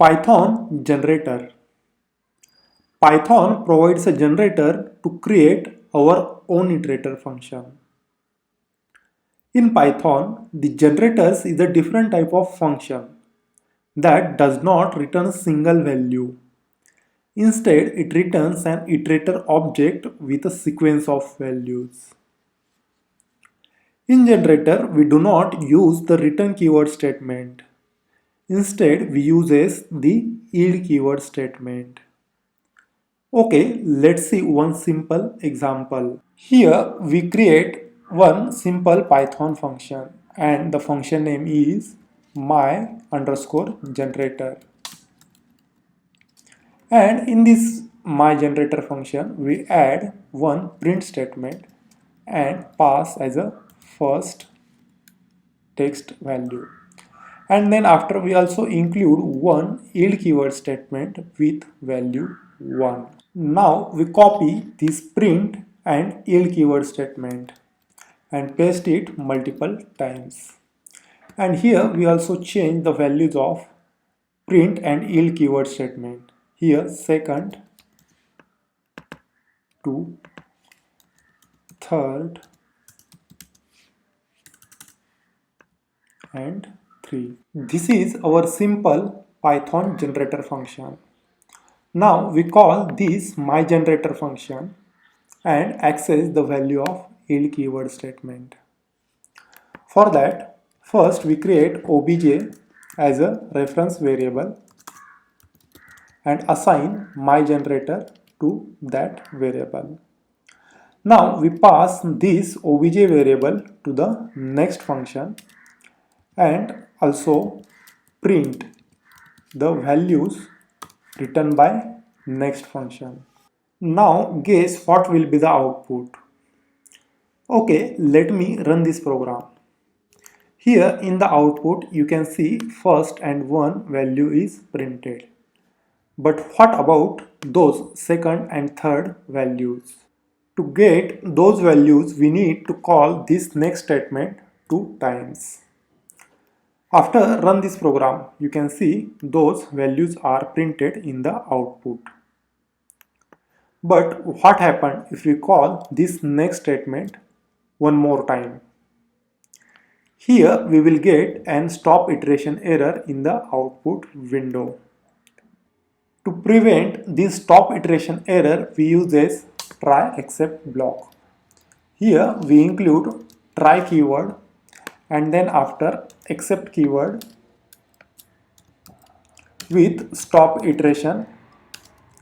Python generator. Python provides a generator to create our own iterator function. In Python, the generators is a different type of function that does not return a single value. Instead, it returns an iterator object with a sequence of values. In generator, we do not use the return keyword statement. Instead, we use the yield keyword statement. Okay, let's see one simple example. Here we create one simple Python function and the function name is my underscore generator. And in this my generator function, we add one print statement and pass as a first text value. And then after we also include one yield keyword statement with value 1. Now we copy this print and yield keyword statement and paste it multiple times. And here we also change the values of print and yield keyword statement. Here second to third and 3. This is our simple Python generator function. Now we call this myGenerator function and access the value of yield keyword statement. For that, first we create obj as a reference variable and assign myGenerator to that variable. Now we pass this obj variable to the next function and also print the values written by next function. Now guess what will be the output. Okay, let me run this program. Here in the output you can see first and 1 value is printed. But what about those second and third values? To get those values we need to call this next statement 2 times. After run this program, you can see those values are printed in the output. But what happened if we call this next statement one more time? Here we will get an stop iteration error in the output window. To prevent this stop iteration error, we use this try except block. Here we include try keyword and then after except keyword with stop iteration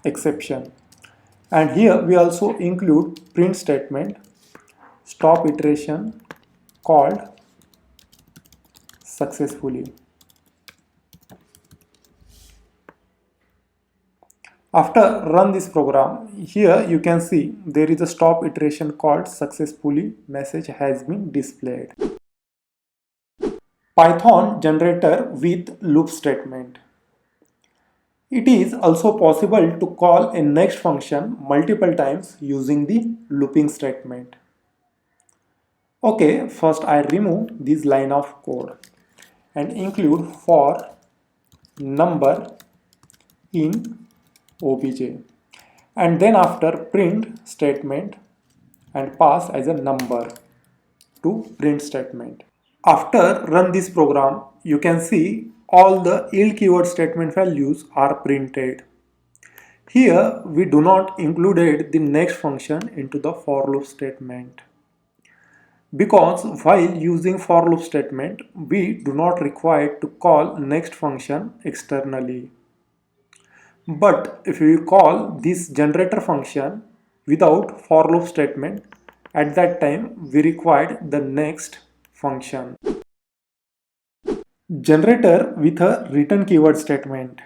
exception. And here we also include print statement stop iteration called successfully. After run this program, here you can see there is a stop iteration called successfully message has been displayed. Python generator with loop statement. It is also possible to call a next function multiple times using the looping statement. Okay, first I remove this line of code and include for number in obj and then after print statement and pass as a number to print statement. After run this program, you can see all the yield keyword statement values are printed. Here we do not included the next function into the for loop statement because while using for loop statement we do not require to call next function externally. But if we call this generator function without for loop statement, at that time we required the next function. Generator with a return keyword statement.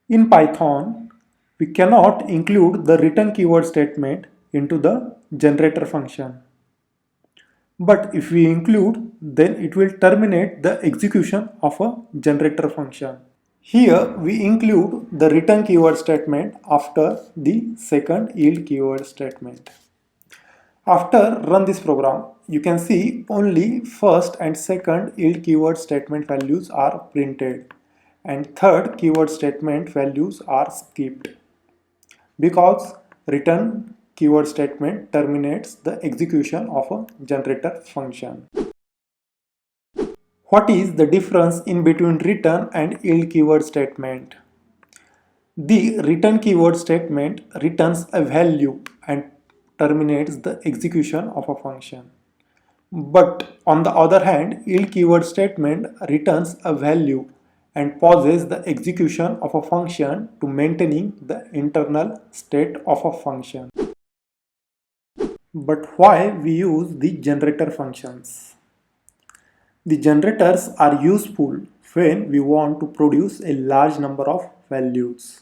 In Python, we cannot include the return keyword statement into the generator function. But if we include, then it will terminate the execution of a generator function. Here we include the return keyword statement after the second yield keyword statement. After run this program, you can see only first and second yield keyword statement values are printed and third keyword statement values are skipped because return keyword statement terminates the execution of a generator function. What is the difference in between return and yield keyword statement? The return keyword statement returns a value and terminates the execution of a function. But on the other hand, yield keyword statement returns a value and pauses the execution of a function to maintaining the internal state of a function. But why we use the generator functions? The generators are useful when we want to produce a large number of values.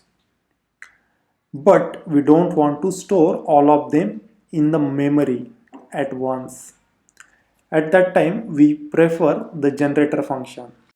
But we don't want to store all of them in the memory at once. At that time, we prefer the generator function.